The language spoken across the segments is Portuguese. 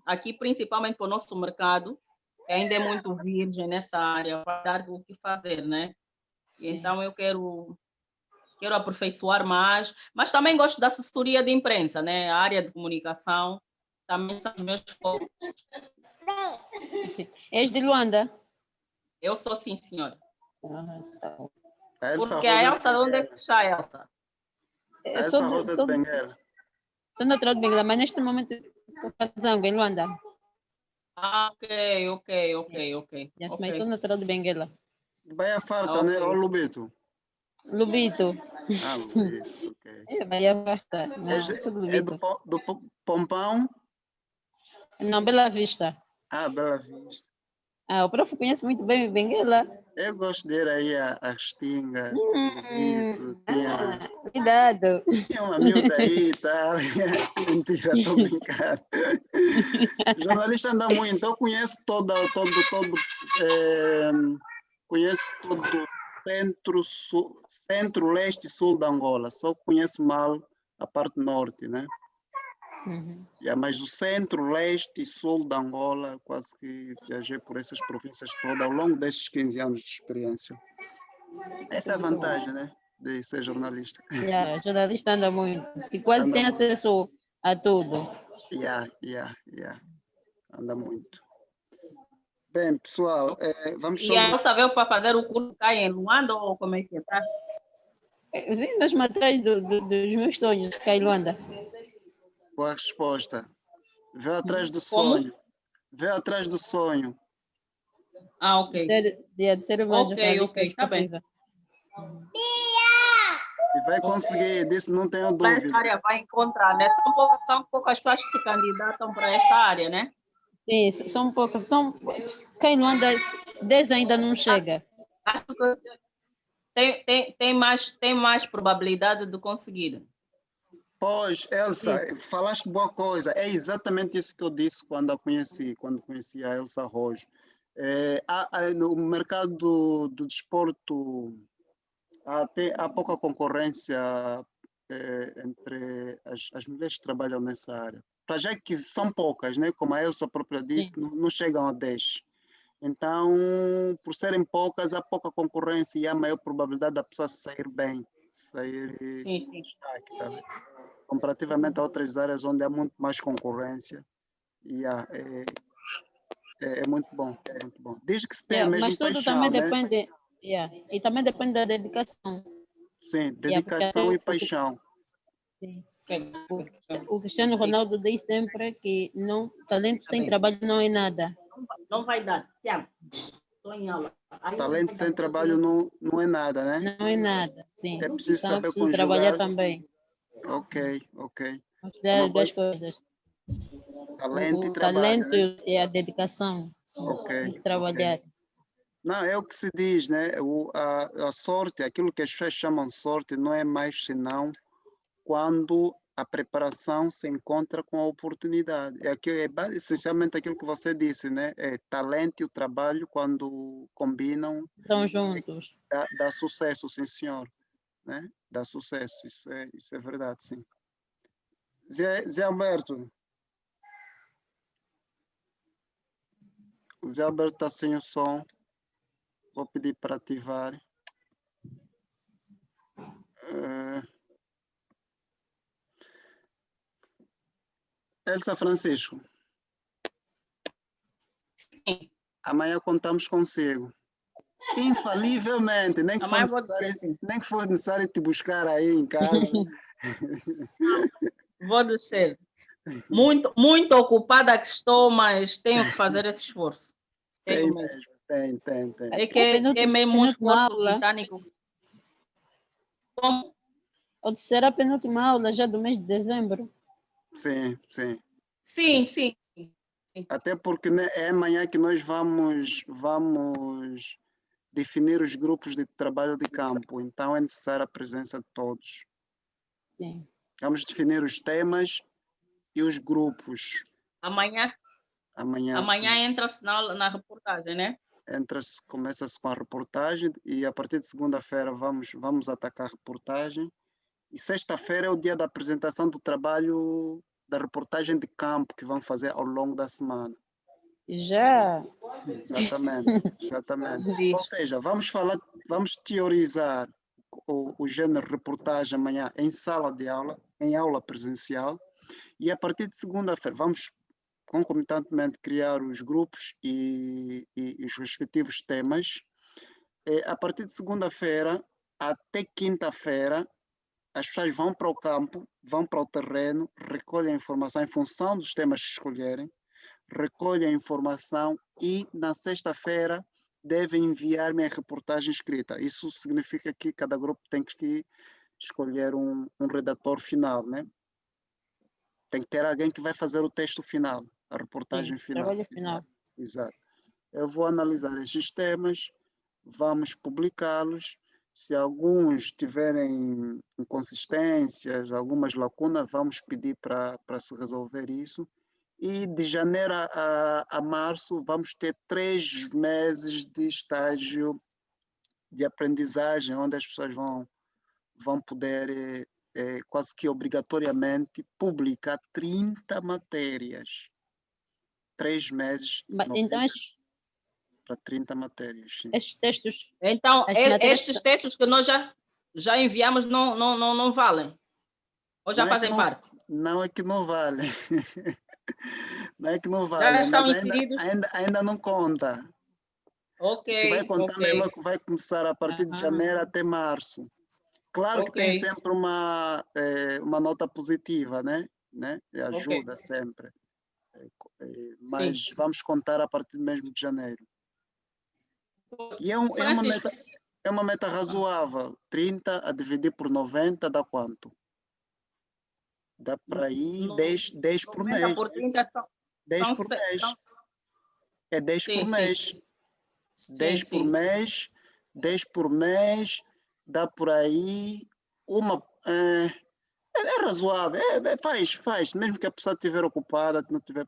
aqui principalmente para o nosso mercado, que ainda é muito virgem nessa área, vai dar o que fazer, né? E então eu quero aperfeiçoar mais, mas também gosto da assessoria de imprensa, né? A área de comunicação também são os meus focos. És de Luanda? Eu sou sim, senhora. Elsa Porque a Rosa Elsa, de de onde é Benguela. que está a Elsa? Elsa Rosa de Benguela. Sou natural de Benguela, mas neste momento estou fazendo em Luanda. Ah, ok. Yes, mas sou natural de Benguela. Bahia Farta, né? Ou Lubito? Lubito. Ah, Lubito, ok. É, Bahia Farta. Não, sou É Lubito. do Pompão? Não, Bela Vista. Ah, Bela Vista. Ah, o prof conhece muito bem Benguela. Eu gosto de ir aí a Restinga, Lubito, Cuidado. tinha uma miúda aí e tal. Mentira, estou brincando. Jornalista anda muito, eu conheço conheço todo centro, leste e sul da Angola, só conheço mal a parte norte, né? Mas o centro, leste e sul da Angola, quase que viajei por essas províncias todas ao longo desses 15 anos de experiência. Essa é a vantagem, né, de ser jornalista. Jornalista anda muito. E quase tem acesso a tudo. Anda muito. Bem, pessoal, vamos E a Elsa veio para fazer o curso cá em Luanda ou como é que está? Vim mesmo atrás dos meus sonhos, cá em Luanda. Boa resposta. Veio atrás do sonho. Veio atrás do sonho. Ah, ok. De ser uma jornalista está bem. E vai conseguir, disso não tenho dúvida. Essa área vai encontrar, né? São poucas pessoas que se candidatam para essa área, né? Sim, são poucas. Quem não anda, 10 ainda não chega. Acho que tem mais probabilidade de conseguir. Pois, Elsa, falaste boa coisa. É exatamente isso que eu disse quando conheci a Elsa Rojo. No mercado do desporto há pouca concorrência entre as mulheres que trabalham nessa área. Para já que são poucas, né? Como a Elsa própria disse, não chegam a 10. Então, por serem poucas, há pouca concorrência e há maior probabilidade da pessoa sair bem, sair destaque, tá vendo? Comparativamente a outras áreas onde há muito mais concorrência. É muito bom, é muito bom. Desde que se tenha mesmo mas tudo paixão, também né? depende, e também depende da dedicação. Sim, dedicação e paixão. Sim. O Cristiano Ronaldo diz sempre que talento sem trabalho não é nada. Não vai dar, Tiago. Estou em aula. Talento sem trabalho não é nada, né? Não é nada, sim. É preciso Então, saber preciso conjugar. trabalhar também. Ok. As duas coisas. Talento e trabalho. Talento Né? e a dedicação. Tem que trabalhar. Não, é o que se diz, né? A sorte, aquilo que as pessoas chamam de sorte, não é mais senão quando a preparação se encontra com a oportunidade. Essencialmente aquilo que você disse, né? É talento e o trabalho, quando combinam, Estão juntos. Dá sucesso, sim, senhor. Né? Dá sucesso, isso é verdade, sim. Zé Alberto. O Zé Alberto está sem o som. Vou pedir para ativar. Elsa Francisco. Sim. Amanhã contamos consigo. Infalivelmente, nem que for necessário te buscar aí em casa. Vou descer. Muito ocupada que estou, mas tenho que fazer esse esforço. Tem mesmo, tem. É que é mesmo um esforço titânico. Como? Ou será a penúltima aula já do mês de dezembro? Sim. Sim. Até porque, né, é amanhã que nós vamos definir os grupos de trabalho de campo. Então, é necessária a presença de todos. Sim. Vamos definir os temas e os grupos. Amanhã entra-se na reportagem, né? Começa-se com a reportagem e a partir de segunda-feira vamos atacar a reportagem. E sexta-feira é o dia da apresentação do trabalho da reportagem de campo que vão fazer ao longo da semana. Já. Exatamente, exatamente. Ou Diz. seja, vamos teorizar o género reportagem amanhã em sala de aula, em aula presencial, e a partir de segunda-feira vamos concomitantemente criar os grupos e os respectivos temas. A partir de segunda-feira até quinta-feira, as pessoas vão para o campo, vão para o terreno, recolhem a informação em função dos temas que escolherem, recolhem a informação e na sexta-feira devem enviar-me a reportagem escrita. Isso significa que cada grupo tem que escolher um redator final, né? Tem que ter alguém que vai fazer o texto final, a reportagem Sim, final. trabalho final. Exato. Eu vou analisar esses temas, vamos publicá-los. Se alguns tiverem inconsistências, algumas lacunas, vamos pedir para se resolver isso. E de janeiro a março vamos ter 3 meses de estágio de aprendizagem, onde as pessoas vão poder quase que obrigatoriamente publicar 30 matérias. 3 meses, Então, para 30 matérias. Sim. estes textos. Então, as matérias estes textos que nós já enviamos não valem? Ou já Não é que fazem não- parte? Não é que não vale. Não é que não Já vale, estão mas inseridos? ainda não conta. O que vai Ok, contar mesmo é ok. que vai começar a partir de janeiro até março. Claro que tem Ok, sempre uma nota positiva, né? E ok. ajuda sempre. Sim. Mas vamos contar a partir mesmo de janeiro. E Francisco, é uma meta razoável. 30 a dividir por 90 dá quanto? Dá para aí 10 por 90 mês. por 30 10 são, por se- mês. são É 10 por sim, sim, mês. sim, 10 por sim. mês. 10 por mês. Dá por aí uma. É razoável. Faz. Mesmo que a pessoa estiver ocupada, não tiver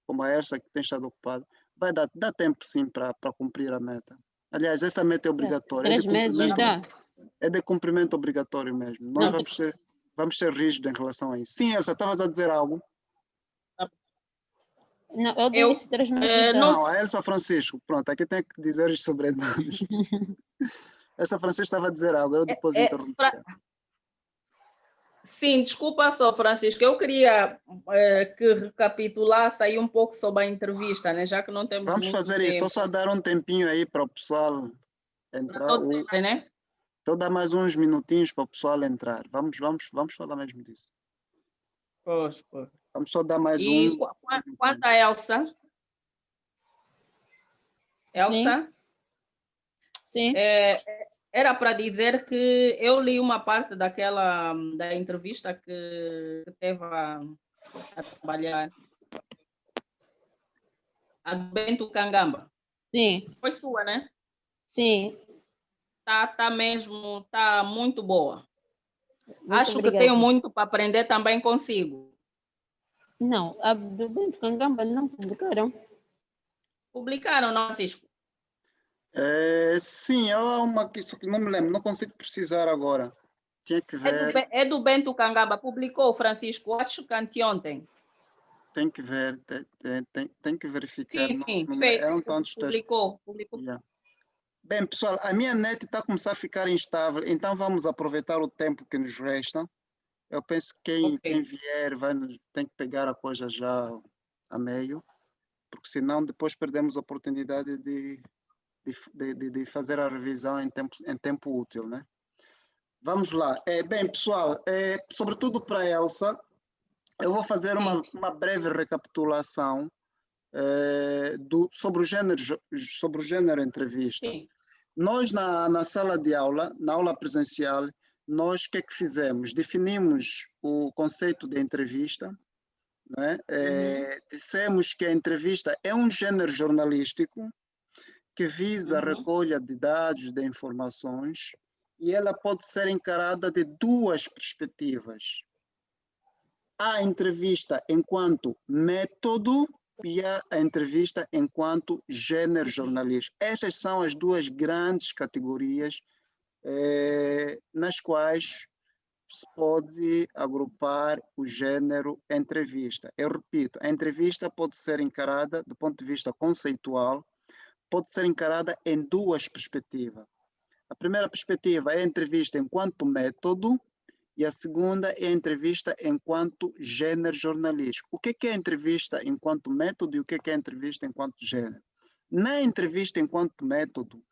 como a Ersa que tem estado ocupada, dá tempo sim para cumprir a meta. Aliás, essa meta é obrigatória. 3 meses dá. É de cumprimento obrigatório mesmo. Nós Não, vamos ser rígidos em relação a isso. Sim, Elsa, estavas a dizer algo? não, eu Eu, disse 3 meses dá. Não, a Elsa Francisco. Pronto, aqui tem que dizer os sobrenomes. Elsa Francisco estava a dizer algo, eu depois interrompi. Sim, desculpa só, Francisco. Eu queria que recapitulasse aí um pouco sobre a entrevista, né? Já que não temos Vamos muito fazer isso. tempo. Estou só a dar um tempinho aí para o pessoal entrar. Todos, né? Estou a dar mais uns minutinhos para o pessoal entrar. Vamos falar mesmo disso. Pois. Vamos só dar mais E quanto a Elsa? Elsa? Sim. Era para dizer que eu li uma parte da entrevista que teve a trabalhar. A do Bento Cangamba. Sim. Foi sua, né? Sim. Tá muito boa. Muito Acho obrigada. que tenho muito para aprender também consigo. Não, a do Bento Cangamba não publicaram. Publicaram, não, Francisco? Sim, é uma que não me lembro, não consigo precisar agora. Tinha que ver. É do Bento Cangamba. Publicou, Francisco, acho que anteontem. Tem que ver, tem que verificar. Sim, Eram tantos textos. publicou. Yeah. Bem, pessoal, a minha net está a começar a ficar instável, então vamos aproveitar o tempo que nos resta. Eu penso que quem vier tem que pegar a coisa já a meio, porque senão depois perdemos a oportunidade de fazer a revisão em tempo útil, né? Vamos lá. Bem, pessoal, sobretudo para a Elsa, eu vou fazer uma breve recapitulação sobre o gênero entrevista. Sim. Nós, na sala de aula, na aula presencial, nós o que é que fizemos? Definimos o conceito de entrevista, né? Dissemos que a entrevista é um gênero jornalístico que visa a recolha de dados, de informações, e ela pode ser encarada de duas perspectivas. A entrevista enquanto método e a entrevista enquanto gênero jornalístico. Essas são as duas grandes categorias nas quais se pode agrupar o gênero entrevista. Eu repito, a entrevista pode ser encarada do ponto de vista conceitual, pode ser encarada em duas perspectivas. A primeira perspectiva é a entrevista enquanto método e a segunda é a entrevista enquanto gênero jornalístico. O que é a entrevista enquanto método e o que é a entrevista enquanto gênero? Na entrevista enquanto método,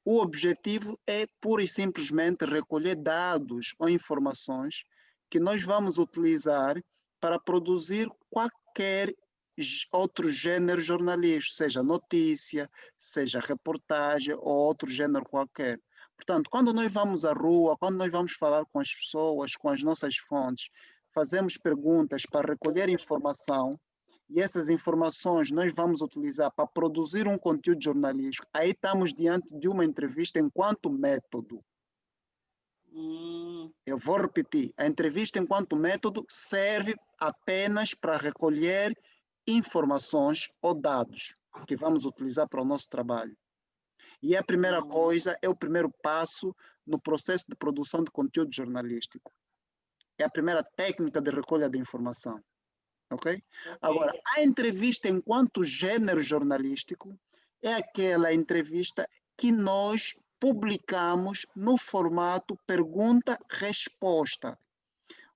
o objetivo é pura e simplesmente recolher dados ou informações que nós vamos utilizar para produzir qualquer outro gênero jornalístico, seja notícia, seja reportagem ou outro gênero qualquer. Portanto, quando nós vamos à rua, quando nós vamos falar com as pessoas, com as nossas fontes, fazemos perguntas para recolher informação, e essas informações nós vamos utilizar para produzir um conteúdo jornalístico, aí estamos diante de uma entrevista enquanto método. Eu vou repetir, a entrevista enquanto método serve apenas para recolher informações ou dados que vamos utilizar para o nosso trabalho. E a primeira coisa, é o primeiro passo no processo de produção de conteúdo jornalístico. É a primeira técnica de recolha de informação. Ok? Agora, a entrevista enquanto gênero jornalístico é aquela entrevista que nós publicamos no formato pergunta-resposta.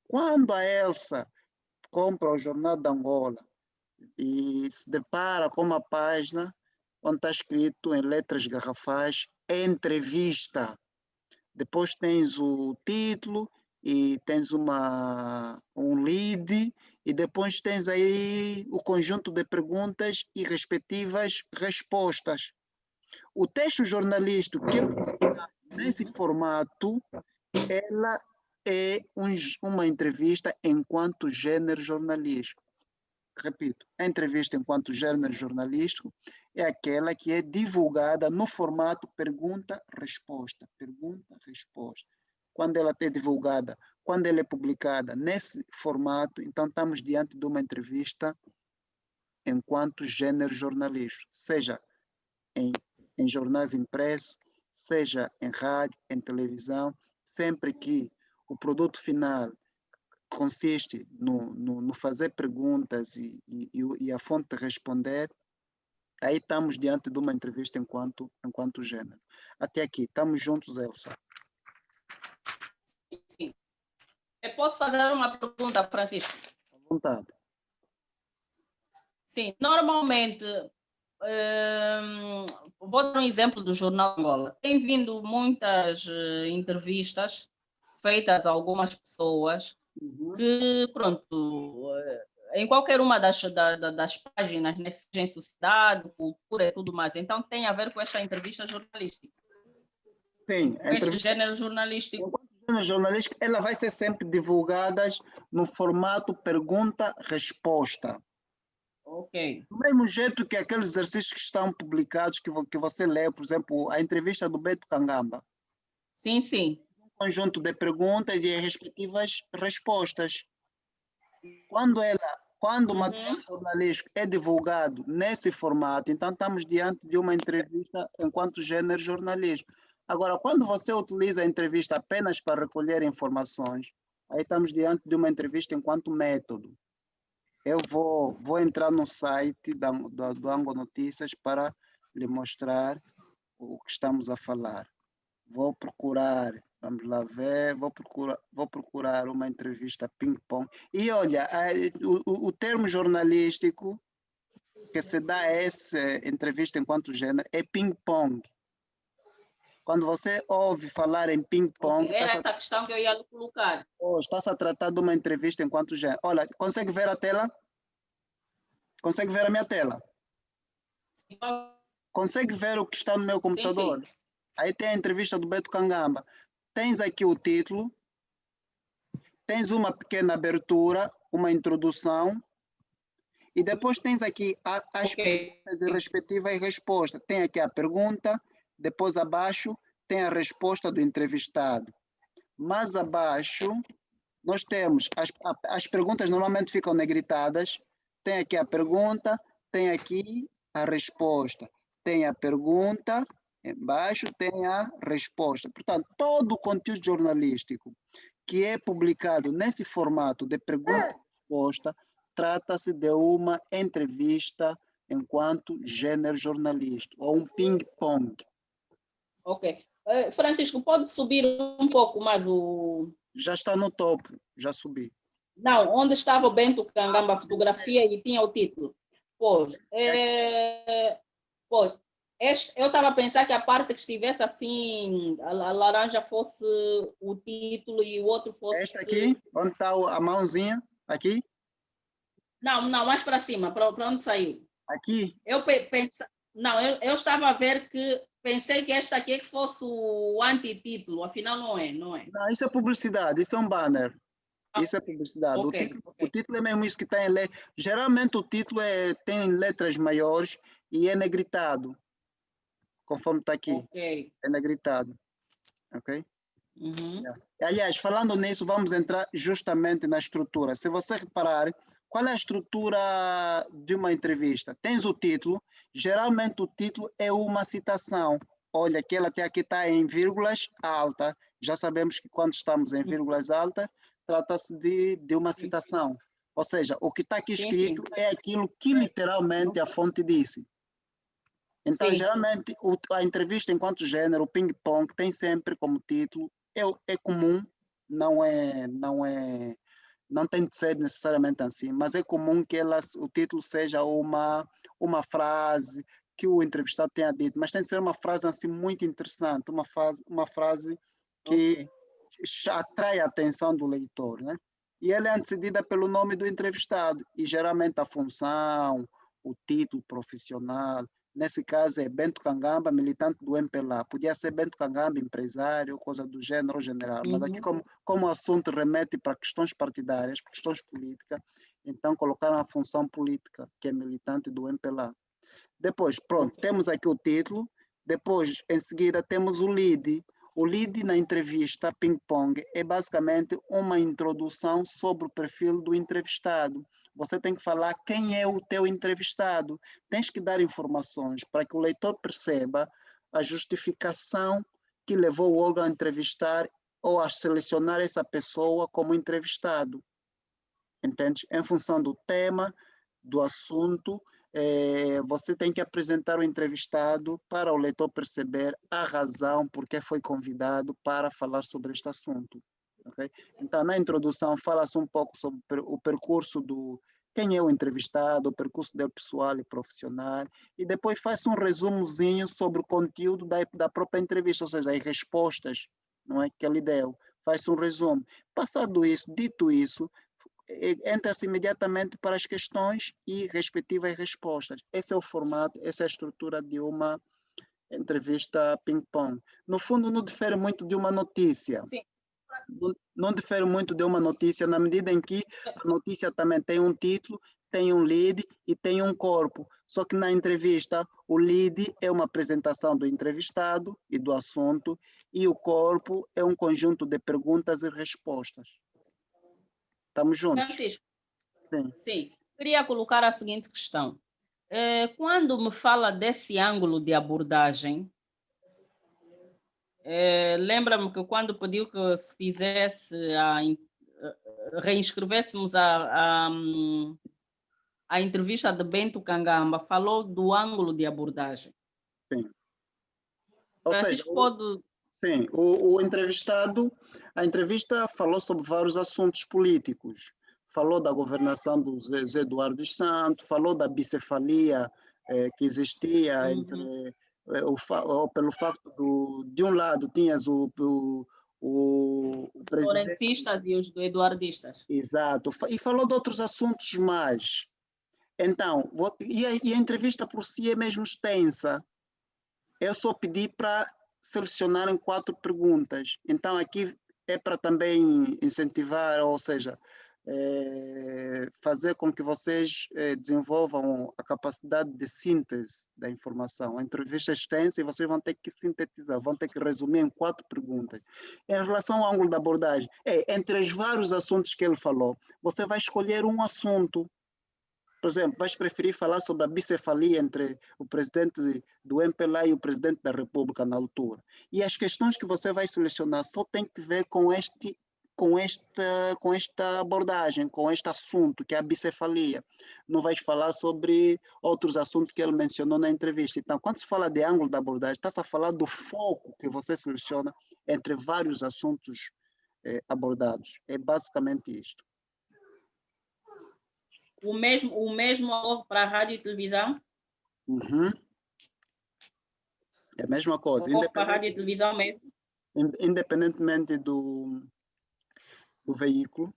Quando a Elsa compra o Jornal de Angola e se depara com uma página onde está escrito em letras garrafais entrevista. Depois tens o título e tens um lead e depois tens aí o conjunto de perguntas e respectivas respostas. O texto jornalístico que é nesse formato, ela é uma entrevista enquanto gênero jornalístico. Repito, a entrevista enquanto gênero jornalístico é aquela que é divulgada no formato pergunta-resposta. Pergunta-resposta. Quando ela é divulgada, quando ela é publicada nesse formato, então estamos diante de uma entrevista enquanto gênero jornalístico, seja em jornais impressos, seja em rádio, em televisão, sempre que o produto final consiste no fazer perguntas e a fonte responder, aí estamos diante de uma entrevista enquanto gênero. Até aqui, estamos juntos, Elsa? Sim. Eu posso fazer uma pergunta, Francisco? À vontade. Sim, normalmente, vou dar um exemplo do Jornal de Angola. Tem vindo muitas entrevistas feitas a algumas pessoas que, pronto, em qualquer uma das páginas, né, seja em sociedade, cultura e tudo mais, então tem a ver com esta entrevista jornalística. Sim, a este gênero jornalístico. Gênero jornalístico, ela vai ser sempre divulgada no formato pergunta-resposta. Ok. Do mesmo jeito que aqueles exercícios que estão publicados, que você lê, por exemplo, a entrevista do Beto Kangamba. Sim, sim. Um conjunto de perguntas e as respectivas respostas. Quando o material jornalístico é divulgado nesse formato, então estamos diante de uma entrevista enquanto gênero jornalístico. Agora, quando você utiliza a entrevista apenas para recolher informações, aí estamos diante de uma entrevista enquanto método. Eu vou entrar no site do Ango Notícias para lhe mostrar o que estamos a falar. Vou procurar, vamos lá ver, vou procurar uma entrevista ping-pong. E olha, o termo jornalístico que se dá a essa entrevista enquanto gênero é ping-pong. Quando você ouve falar em ping-pong... Okay. É essa questão que eu ia colocar. Está-se a tratar de uma entrevista enquanto gênero. Olha, consegue ver a tela? Consegue ver a minha tela? Sim. Consegue ver o que está no meu computador? Sim, sim. Aí tem a entrevista do Beto Kangamba. Tens aqui o título, tens uma pequena abertura, uma introdução, e depois tens aqui as perguntas e respectivas respostas. Tem aqui a pergunta, depois abaixo tem a resposta do entrevistado. Mais abaixo, nós temos, as perguntas normalmente ficam negritadas, tem aqui a pergunta, tem aqui a resposta. Tem a pergunta, embaixo tem a resposta. Portanto, todo o conteúdo jornalístico que é publicado nesse formato de pergunta e resposta, trata-se de uma entrevista enquanto gênero jornalista, ou um ping-pong. Ok. Francisco, pode subir um pouco mais o... Já está no topo, já subi. Não, onde estava o Bento Kangamba, a fotografia, e tinha o título. Pois, pois eu estava a pensar que a parte que estivesse assim, a laranja fosse o título e o outro fosse... Esta aqui, onde está a mãozinha, aqui? Não, mais para cima, para onde saiu. Aqui? Não, eu estava a ver que pensei que esta aqui é que fosse o antitítulo, afinal não é. Não, isso é publicidade, isso é um banner. Isso é publicidade. Okay, o título é mesmo isso que tem em letra. Geralmente o título tem letras maiores e é negritado, conforme está aqui. Ok. É negritado. Ok? Uhum. Aliás, falando nisso, vamos entrar justamente na estrutura. Se você reparar, qual é a estrutura de uma entrevista? Tens o título, geralmente o título é uma citação. Olha, aquela até aqui está em vírgulas alta. Já sabemos que quando estamos em vírgulas altas, trata-se de uma citação. Ou seja, o que está aqui escrito é aquilo que literalmente a fonte disse. Então, geralmente, a entrevista enquanto gênero, o ping-pong, tem sempre como título, é comum, não tem de ser necessariamente assim, mas é comum que o título seja uma frase que o entrevistado tenha dito, mas tem de ser uma frase assim muito interessante, uma frase que atrai a atenção do leitor, né? E ela é antecedida pelo nome do entrevistado, e geralmente a função, o título profissional. Nesse caso é Bento Kangamba, militante do MPLA. Podia ser Bento Kangamba, empresário, coisa do gênero general. Mas aqui, como o assunto remete para questões partidárias, questões políticas, então colocaram a função política, que é militante do MPLA. Depois, pronto, temos aqui o título. Depois, em seguida, temos o lead. O lead na entrevista ping-pong é basicamente uma introdução sobre o perfil do entrevistado. Você tem que falar quem é o teu entrevistado. Tens que dar informações para que o leitor perceba a justificação que levou o órgão a entrevistar ou a selecionar essa pessoa como entrevistado. Entende? Em função do tema, do assunto, você tem que apresentar o entrevistado para o leitor perceber a razão por que foi convidado para falar sobre este assunto. Okay? Então, na introdução, fala-se um pouco sobre o percurso quem é o entrevistado, o percurso dele pessoal e profissional, e depois faz um resumozinho sobre o conteúdo da própria entrevista, ou seja, as respostas, não é, que ele deu. Faz um resumo. Passado isso, dito isso, entra-se imediatamente para as questões e respectivas respostas. Esse é o formato, essa é a estrutura de uma entrevista ping-pong. No fundo, não difere muito de uma notícia. Sim. Não difere muito de uma notícia, na medida em que a notícia também tem um título, tem um lead e tem um corpo. Só que na entrevista, o lead é uma apresentação do entrevistado e do assunto, e o corpo é um conjunto de perguntas e respostas. Estamos juntos? Francisco, Sim. sim. Queria colocar a seguinte questão. Quando me fala desse ângulo de abordagem, lembra-me que quando pediu que se fizesse, reinscrevêssemos a entrevista de Bento Kangamba, falou do ângulo de abordagem. Sim. Ou Francisco seja, pode... Sim, o entrevistado, a entrevista falou sobre vários assuntos políticos. Falou da governação do Zé Eduardo dos Santos, falou da bicefalia que existia entre pelo facto de um lado tinhas o presidente. Florencistas e os eduardistas. Exato, e falou de outros assuntos mais. Então, e a entrevista por si é mesmo extensa. Eu só pedi para selecionarem 4 perguntas. Então, aqui é para também incentivar, ou seja, fazer com que vocês desenvolvam a capacidade de síntese da informação. A entrevista é extensa e vocês vão ter que sintetizar, vão ter que resumir em 4 perguntas. Em relação ao ângulo da abordagem, entre os vários assuntos que ele falou, você vai escolher um assunto. Por exemplo, vais preferir falar sobre a bicefalia entre o presidente do MPLA e o presidente da República na altura. E as questões que você vai selecionar só têm que ver com com esta abordagem, com este assunto, que é a bicefalia. Não vais falar sobre outros assuntos que ele mencionou na entrevista. Então, quando se fala de ângulo da abordagem, está-se a falar do foco que você seleciona entre vários assuntos abordados. É basicamente isto. O mesmo para a rádio e televisão? Uhum. É a mesma coisa. Para a rádio e televisão mesmo? Independentemente do veículo,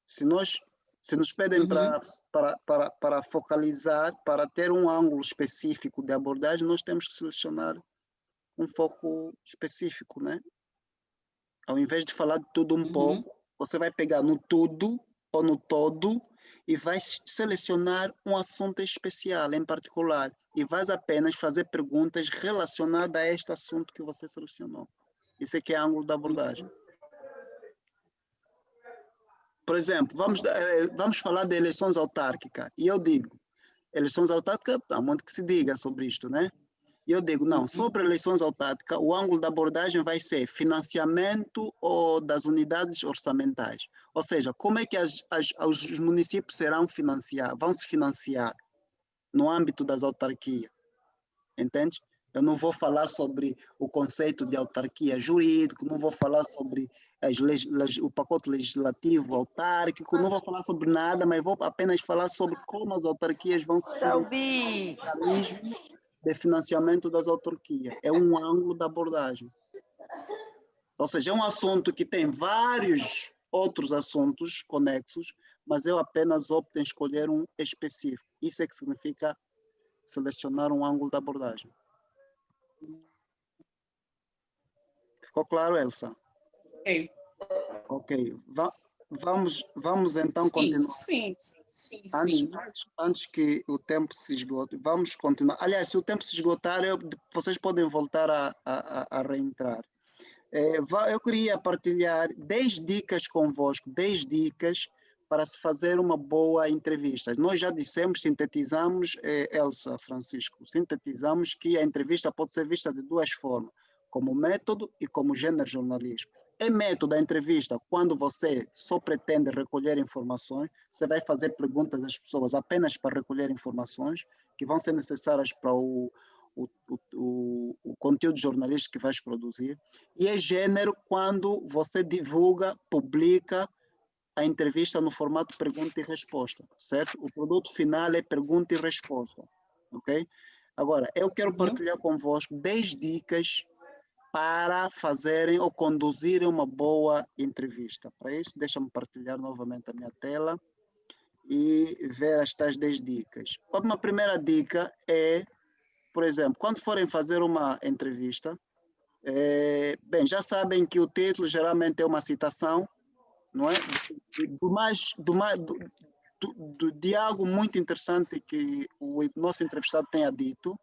se nos pedem para focalizar, para ter um ângulo específico de abordagem, nós temos que selecionar um foco específico, né? Ao invés de falar de tudo um pouco, você vai pegar no tudo ou no todo e vai selecionar um assunto especial, em particular, e vais apenas fazer perguntas relacionadas a este assunto que você selecionou. Isso aqui é ângulo da abordagem. Por exemplo, vamos falar de eleições autárquicas. E eu digo, eleições autárquicas, há muito que se diga sobre isto, né? E eu digo, não, sobre eleições autárquicas, o ângulo da abordagem vai ser financiamento ou das unidades orçamentais. Ou seja, como é que os municípios vão se financiar no âmbito das autarquias? Entende? Eu não vou falar sobre o conceito de autarquia jurídico, não vou falar sobre o pacote legislativo autárquico, não vou falar sobre nada, mas vou apenas falar sobre como as autarquias vão se financiar, o mecanismo de financiamento das autarquias. É um ângulo da abordagem. Ou seja, é um assunto que tem vários outros assuntos conexos, mas eu apenas opto em escolher um específico. Isso é que significa selecionar um ângulo da abordagem. Ficou claro, Elsa? Ok. Vamos então continuar. Sim. Antes que o tempo se esgote, vamos continuar. Aliás, se o tempo se esgotar, vocês podem voltar a reentrar. Eu queria partilhar 10 dicas convosco, 10 dicas para se fazer uma boa entrevista. Nós já dissemos, sintetizamos, Elsa, Francisco, sintetizamos que a entrevista pode ser vista de duas formas, como método e como gênero jornalístico. É método da entrevista, quando você só pretende recolher informações, você vai fazer perguntas às pessoas apenas para recolher informações que vão ser necessárias para o conteúdo jornalístico que vais produzir. E é gênero quando você divulga, publica a entrevista no formato pergunta e resposta, certo? O produto final é pergunta e resposta, ok? Agora, eu quero partilhar convosco 10 dicas para fazerem ou conduzirem uma boa entrevista. Para isso, deixa-me partilhar novamente a minha tela e ver estas 10 dicas. Uma primeira dica é, por exemplo, quando forem fazer uma entrevista, bem, já sabem que o título geralmente é uma citação, não é? De algo muito interessante que o nosso entrevistado tenha dito,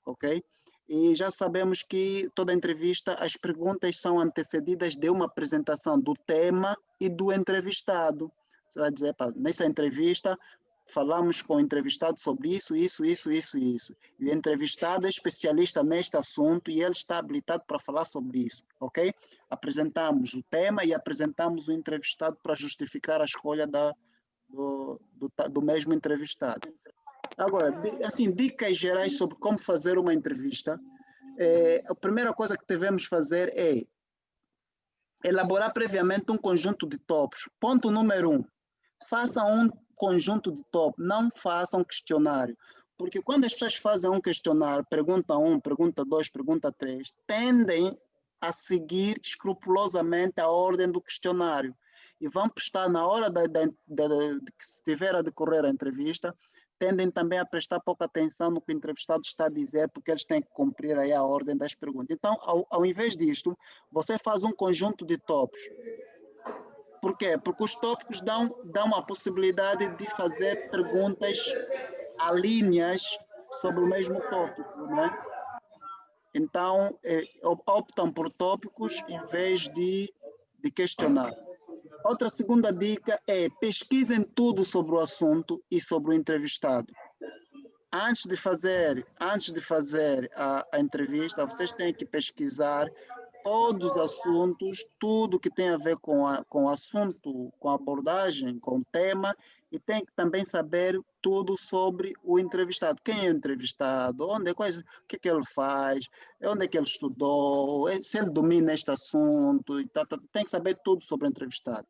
ok? E já sabemos que toda entrevista, as perguntas são antecedidas de uma apresentação do tema e do entrevistado. Você vai dizer, nessa entrevista, falamos com o entrevistado sobre isso. E o entrevistado é especialista neste assunto e ele está habilitado para falar sobre isso, ok? Apresentamos o tema e apresentamos o entrevistado para justificar a escolha do mesmo entrevistado. Agora, assim, dicas gerais sobre como fazer uma entrevista. A primeira coisa que devemos fazer é elaborar previamente um conjunto de tópicos. Ponto número 1. Façam um conjunto de tópicos, não façam questionário. Porque quando as pessoas fazem um questionário, pergunta 1, pergunta 2, pergunta 3, tendem a seguir escrupulosamente a ordem do questionário. E vão prestar, na hora de que estiver a decorrer a entrevista, tendem também a prestar pouca atenção no que o entrevistado está a dizer, porque eles têm que cumprir aí a ordem das perguntas. Então, ao invés disto, você faz um conjunto de tópicos. Por quê? Porque os tópicos dão a possibilidade de fazer perguntas a linhas sobre o mesmo tópico, né? Então, optam por tópicos em vez de questionar. Outra segunda dica é pesquisem tudo sobre o assunto e sobre o entrevistado. Antes de fazer a entrevista, vocês têm que pesquisar todos os assuntos, tudo que tem a ver com o assunto, com a abordagem, com o tema, e tem que também saber tudo sobre o entrevistado. Quem é o entrevistado, o que ele faz, onde é que ele estudou, se ele domina este assunto, e tem que saber tudo sobre o entrevistado.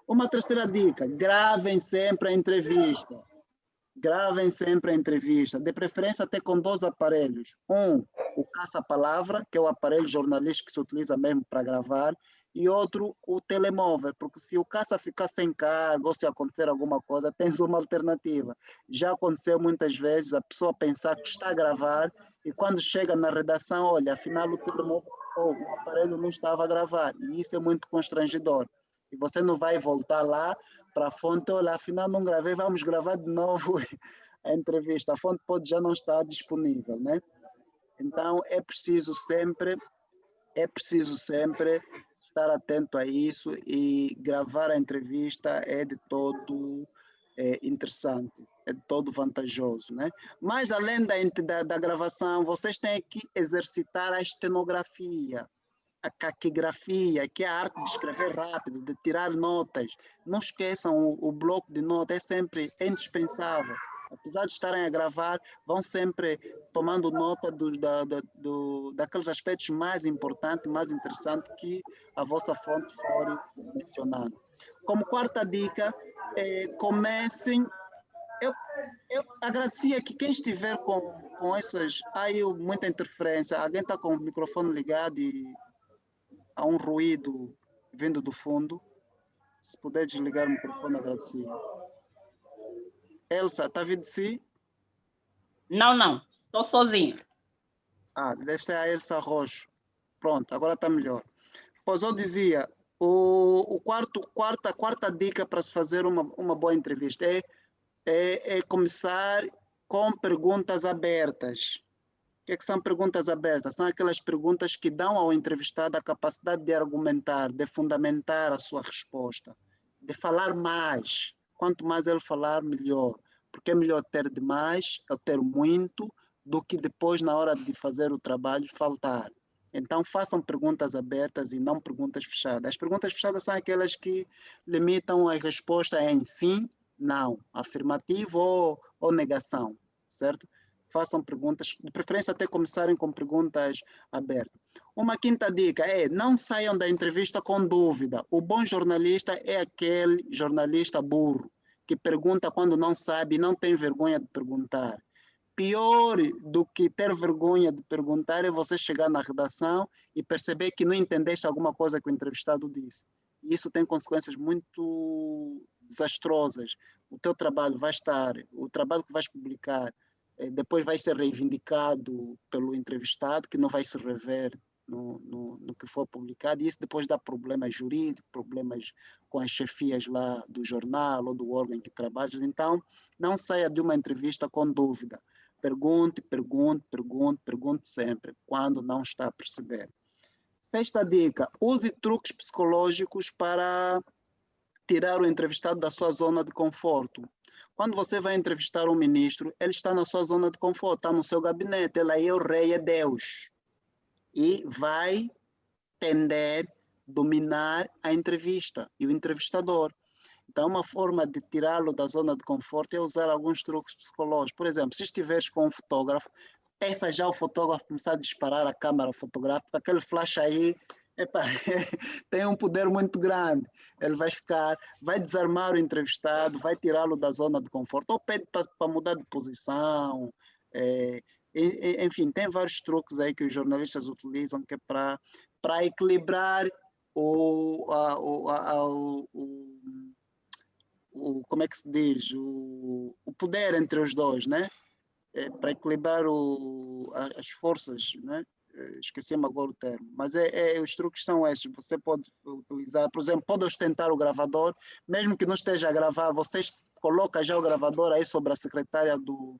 Uma terceira dica, gravem sempre a entrevista. Gravem sempre a entrevista, de preferência até com 2 aparelhos. O caça-palavra, que é o aparelho jornalístico que se utiliza mesmo para gravar, e outro, o telemóvel, porque se o caça ficar sem carga ou se acontecer alguma coisa, tens uma alternativa. Já aconteceu muitas vezes a pessoa pensar que está a gravar e quando chega na redação, olha, afinal o telemóvel, o aparelho não estava a gravar, e isso é muito constrangedor. E você não vai voltar lá para a fonte, olha, afinal não gravei, vamos gravar de novo a entrevista. A fonte pode já não estar disponível, né? Então é preciso sempre estar atento a isso, e gravar a entrevista é de todo interessante, é de todo vantajoso, né? Mas além da gravação, vocês têm que exercitar a estenografia, a caquigrafia, que é a arte de escrever rápido, de tirar notas. Não esqueçam, o bloco de notas é indispensável. Apesar de estarem a gravar, vão sempre tomando nota daqueles aspectos mais importantes, mais interessantes que a vossa fonte for mencionando. Como quarta dica, comecem. Eu agradecia que quem estiver com essas. Aí muita interferência, alguém está com o microfone ligado e há um ruído vindo do fundo. Se puder desligar o microfone, agradecia. Elsa, está vindo de si? Não. Estou sozinha. Deve ser a Elsa Roxo. Pronto, agora está melhor. Pois eu dizia, a quarta dica para se fazer uma boa entrevista é começar com perguntas abertas. O que é que são perguntas abertas? São aquelas perguntas que dão ao entrevistado a capacidade de argumentar, de fundamentar a sua resposta, de falar mais. Quanto mais ele falar, melhor. Porque é melhor ter demais, ou ter muito, do que depois, na hora de fazer o trabalho, faltar. Então, façam perguntas abertas e não perguntas fechadas. As perguntas fechadas são aquelas que limitam a resposta em sim, não, afirmativo ou negação, certo? Façam perguntas, de preferência até começarem com perguntas abertas. Uma quinta dica é: não saiam da entrevista com dúvida. O bom jornalista é aquele jornalista burro, que pergunta quando não sabe e não tem vergonha de perguntar. Pior do que ter vergonha de perguntar é você chegar na redação e perceber que não entendeste alguma coisa que o entrevistado disse. E isso tem consequências muito desastrosas. O teu trabalho o trabalho que vais publicar, depois vai ser reivindicado pelo entrevistado, que não vai se rever no que for publicado, e isso depois dá problemas jurídicos, problemas com as chefias lá do jornal ou do órgão em que trabalhas. Então, não saia de uma entrevista com dúvida. Pergunte sempre, quando não está a perceber. Sexta dica: use truques psicológicos para tirar o entrevistado da sua zona de conforto. Quando você vai entrevistar um ministro, ele está na sua zona de conforto, está no seu gabinete, ele aí é o rei, é Deus. E vai tender a dominar a entrevista e o entrevistador. Então, uma forma de tirá-lo da zona de conforto é usar alguns truques psicológicos. Por exemplo, se estiveres com um fotógrafo, peça já o fotógrafo começar a disparar a câmera fotográfica, aquele flash aí, epa, tem um poder muito grande. Ele vai desarmar o entrevistado, vai tirá-lo da zona de conforto, ou pede para mudar de posição. Enfim, tem vários truques aí que os jornalistas utilizam que é para equilibrar como é que se diz, o poder entre os dois, né? Para equilibrar as forças, né? Esqueci-me agora o termo, mas os truques são esses. Você pode utilizar, por exemplo, pode ostentar o gravador, mesmo que não esteja a gravar, você coloca já o gravador aí sobre a secretária do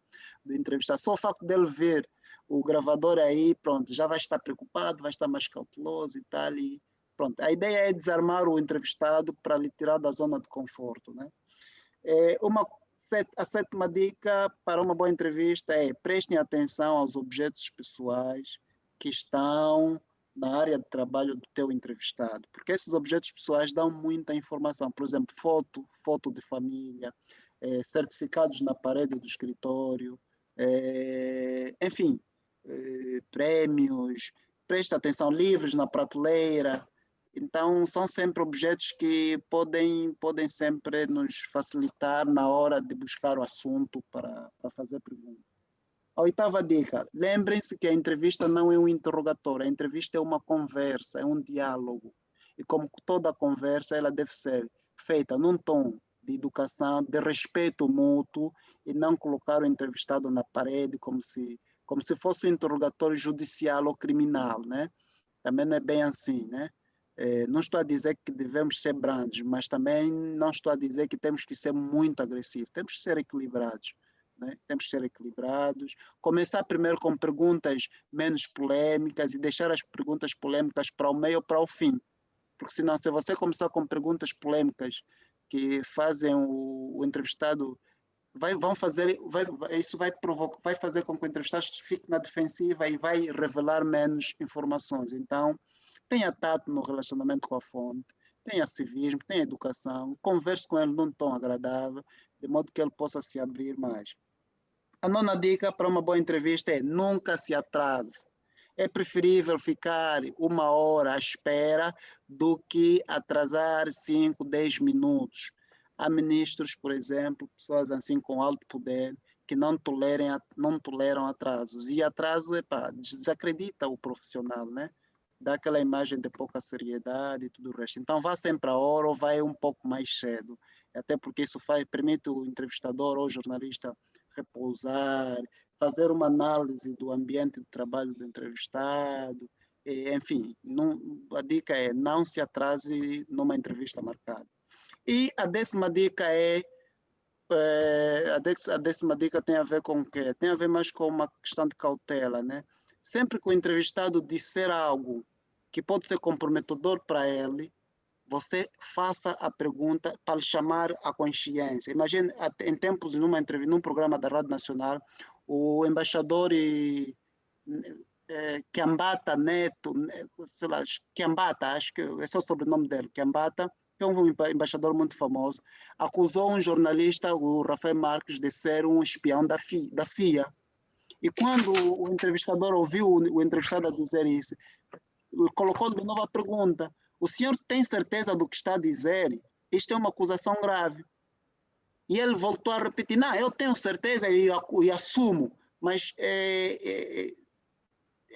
entrevistado. Só o facto dele ver o gravador aí, pronto, já vai estar preocupado, vai estar mais cauteloso e tal, e pronto. A ideia é desarmar o entrevistado para lhe tirar da zona de conforto, né? A sétima dica para uma boa entrevista é: prestem atenção aos objetos pessoais que estão na área de trabalho do teu entrevistado, porque esses objetos pessoais dão muita informação, por exemplo, foto de família, certificados na parede do escritório, enfim, prêmios, presta atenção, livros na prateleira. Então, são sempre objetos que podem sempre nos facilitar na hora de buscar o assunto para fazer perguntas. A oitava dica, lembrem-se que a entrevista não é um interrogatório, a entrevista é uma conversa, é um diálogo. E como toda conversa, ela deve ser feita num tom de educação, de respeito mútuo, e não colocar o entrevistado na parede como se fosse um interrogatório judicial ou criminal, né? Também não é bem assim, né? Não estou a dizer que devemos ser brandos, mas também não estou a dizer que temos que ser muito agressivos, temos que ser equilibrados. Né? Temos que ser equilibrados. Começar primeiro com perguntas menos polêmicas e deixar as perguntas polêmicas para o meio ou para o fim. Porque senão, se você começar com perguntas polêmicas que fazem o entrevistado, isso vai fazer com que o entrevistado fique na defensiva e vai revelar menos informações. Então, tenha tato no relacionamento com a fonte, tenha civismo, tenha educação, converse com ele num tom agradável, de modo que ele possa se abrir mais. A nona dica para uma boa entrevista é nunca se atrase. É preferível ficar 1 hora à espera do que atrasar 5, 10 minutos. Há ministros, por exemplo, pessoas assim com alto poder, que não toleram atrasos. E atraso, desacredita o profissional, né? Dá aquela imagem de pouca seriedade e tudo o resto. Então, vá sempre a hora ou vai um pouco mais cedo. Até porque isso permite o entrevistador ou o jornalista repousar, fazer uma análise do ambiente de trabalho do entrevistado, enfim, a dica é não se atrase numa entrevista marcada. E a 10ª dica a 10ª dica tem a ver com o quê? Tem a ver mais com uma questão de cautela, né? Sempre que o entrevistado disser algo que pode ser comprometedor para ele, você faça a pergunta para chamar a consciência. Imagine, em tempos, numa entrevista, num programa da Rádio Nacional, o embaixador Kiambata Neto, sei lá, Kiambata, acho que esse é o sobrenome dele, Kiambata, que é um embaixador muito famoso, acusou um jornalista, o Rafael Marques, de ser um espião da CIA. E quando o entrevistador ouviu o entrevistado a dizer isso, colocou de novo a pergunta: o senhor tem certeza do que está a dizer? Isto é uma acusação grave. E ele voltou a repetir: não, eu tenho certeza e assumo, mas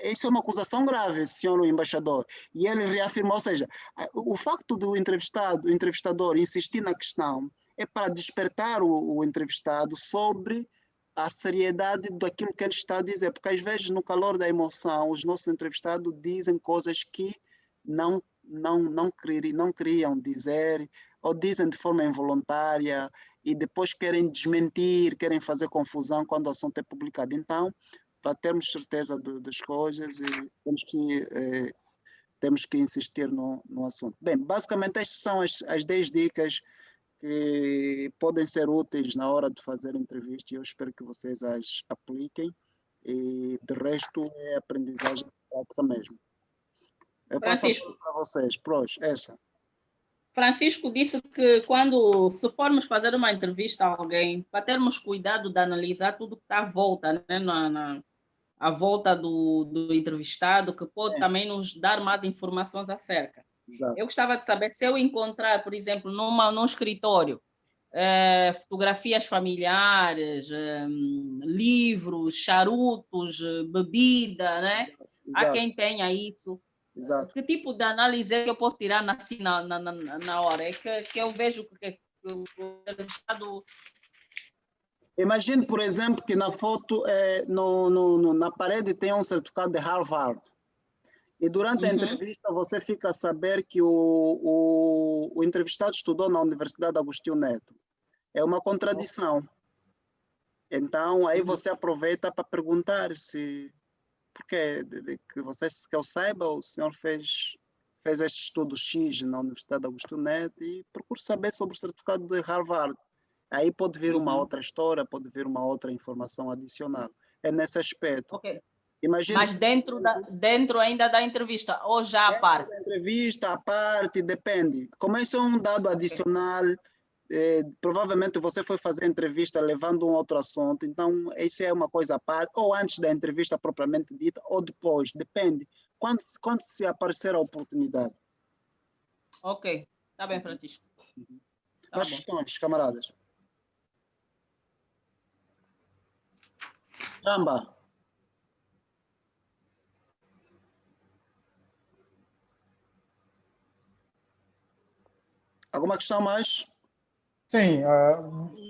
isso é uma acusação grave, senhor embaixador. E ele reafirmou, ou seja, o facto do entrevistador insistir na questão é para despertar o entrevistado sobre a seriedade daquilo que ele está a dizer, porque às vezes no calor da emoção os nossos entrevistados dizem coisas que não queriam dizer, ou dizem de forma involuntária e depois querem desmentir, querem fazer confusão quando o assunto é publicado. Então, para termos certeza das coisas, temos que insistir no assunto. Bem, basicamente estas são as 10 dicas que podem ser úteis na hora de fazer entrevista e eu espero que vocês as apliquem e de resto é aprendizagem prática mesmo. Eu passo para vocês, essa. Francisco disse que quando, se formos fazer uma entrevista a alguém, para termos cuidado de analisar tudo que está à volta, né, à volta do entrevistado, que pode também nos dar mais informações acerca. Exato. Eu gostava de saber se eu encontrar, por exemplo, num escritório, fotografias familiares, livros, charutos, bebida, né? Exato. Há quem tenha isso. Exato. Que tipo de análise é que eu posso tirar na hora? É que eu vejo que o entrevistado... Imagine, por exemplo, que na foto, na parede tem um certificado de Harvard. E durante a entrevista você fica a saber que o entrevistado estudou na Universidade Agostinho Neto. É uma contradição. Então, aí você aproveita para perguntar se... Porque, que eu saiba, o senhor fez este estudo X na Universidade Agostinho Neto e procure saber sobre o certificado de Harvard. Aí pode vir uma outra história, pode vir uma outra informação adicional. É nesse aspecto. Ok. Imagina. Mas dentro ainda da entrevista, ou já à parte? A entrevista, a parte, depende. Como isso é um dado adicional, provavelmente você foi fazer a entrevista levando um outro assunto, então isso é uma coisa à parte, ou antes da entrevista propriamente dita, ou depois, depende. Quando se aparecer a oportunidade. Ok, está bem, Francisco. Tá Mais bom. questões, camaradas? Jamba. Alguma questão mais? Sim,